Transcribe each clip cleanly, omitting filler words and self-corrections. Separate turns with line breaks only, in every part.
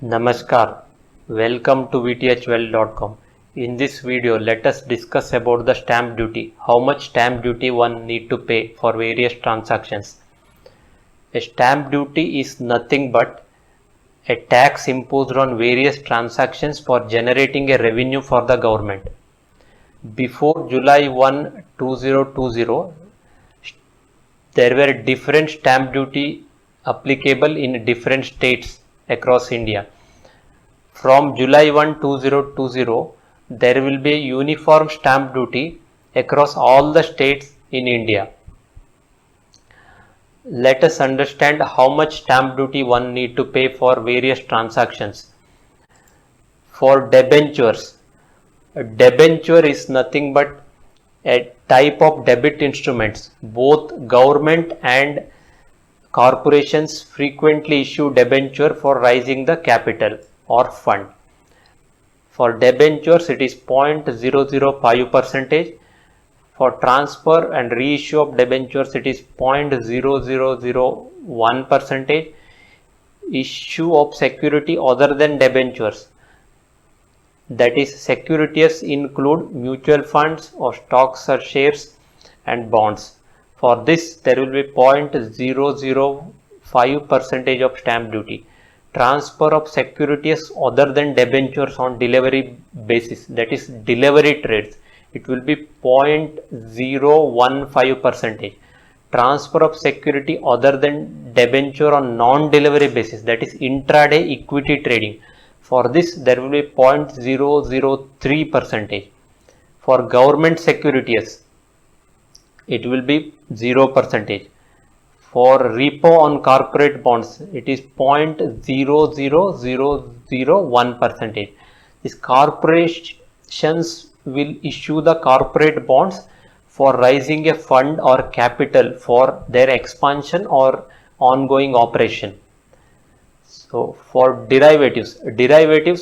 Namaskar, welcome to vthwealth.com. In this video, let us discuss about the stamp duty, how much stamp duty one need to pay for various transactions. A stamp duty is nothing but a tax imposed on various transactions for generating a revenue for the government. Before July 1, 2020, there were different stamp duty applicable in different states across India. From July 1, 2020, there will be a uniform stamp duty across all the states in India. Let us understand how much stamp duty one need to pay for various transactions. For debentures, a debenture is nothing but a type of debit instruments. Both government and corporations frequently issue debenture for raising the capital or fund. For debentures, it is 0.005%. For transfer and reissue of debentures, it is 0.0001%. Issue of security other than debentures, that is, securities include mutual funds or stocks or shares and bonds. For this, there will be 0.005% of stamp duty. Transfer of securities other than debentures on delivery basis, that is delivery trades, it will be 0.015%. Transfer of security other than debenture on non-delivery basis, that is intraday equity trading, for this there will be 0.003%. For government securities, it will be 0%. For repo on corporate bonds, it is 0.00001%. These corporations will issue the corporate bonds for raising a fund or capital for their expansion or ongoing operation. So for derivatives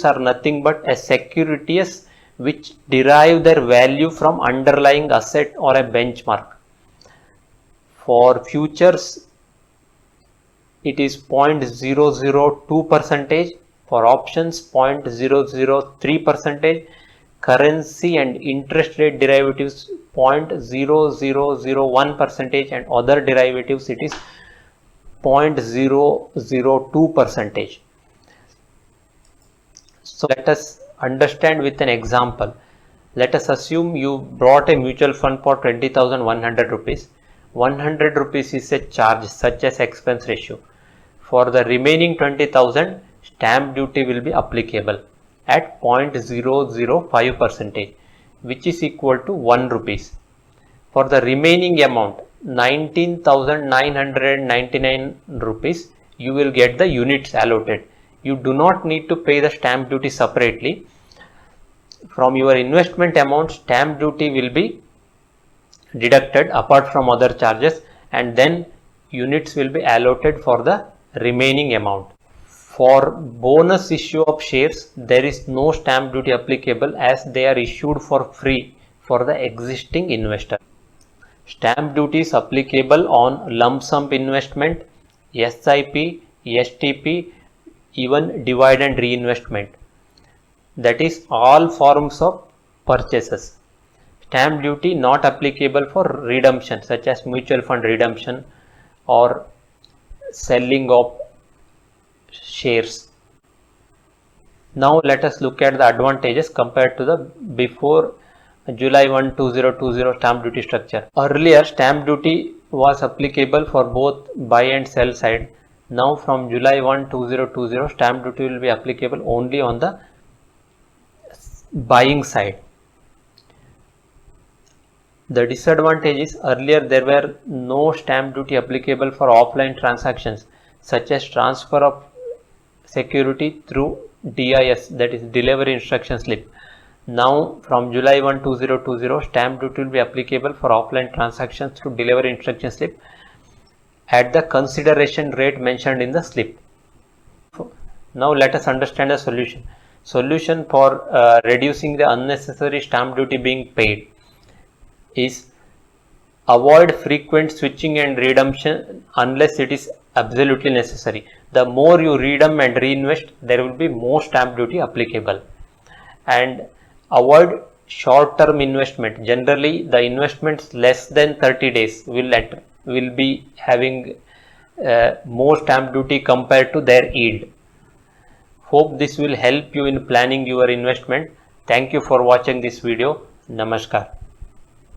are nothing but a securities which derive their value from underlying asset or a benchmark. For futures, it is 0.002%. For options, 0.003%. Currency and interest rate derivatives, 0.0001%, and other derivatives, it is 0.002%. So let us understand with an example. Let us assume you brought a mutual fund for 20,100 rupees. 100 rupees is a charge such as expense ratio. For the remaining 20,000, stamp duty will be applicable at 0.005%, which is equal to 1 rupees. For the remaining amount, 19,999 rupees, you will get the units allotted. You do not need to pay the stamp duty separately. From your investment amount, stamp duty will be deducted apart from other charges, and then units will be allotted for the remaining amount. For bonus issue of shares, there is no stamp duty applicable as they are issued for free for the existing investor. Stamp duty is applicable on lump sum investment, SIP, STP, even divide and reinvestment, that is all forms of purchases. Stamp duty not applicable for redemption such as mutual fund redemption or selling of shares. Now let us look at the advantages compared to the before July 1, 2020 stamp duty structure. Earlier, stamp duty was applicable for both buy and sell side. Now from July 1, 2020, stamp duty will be applicable only on the buying side. The disadvantage is earlier there were no stamp duty applicable for offline transactions such as transfer of security through DIS, that is delivery instruction slip. Now from July 1, 2020, stamp duty will be applicable for offline transactions through delivery instruction slip at the consideration rate mentioned in the slip. Now let us understand the solution. Solution for reducing the unnecessary stamp duty being paid is avoid frequent switching and redemption unless it is absolutely necessary. the more you redeem and reinvest, there will be more stamp duty applicable. And avoid short term investment. Generally the investments less than 30 days will be having more stamp duty compared to their yield. Hope this will help you in planning your investment. Thank you for watching this video. Namaskar.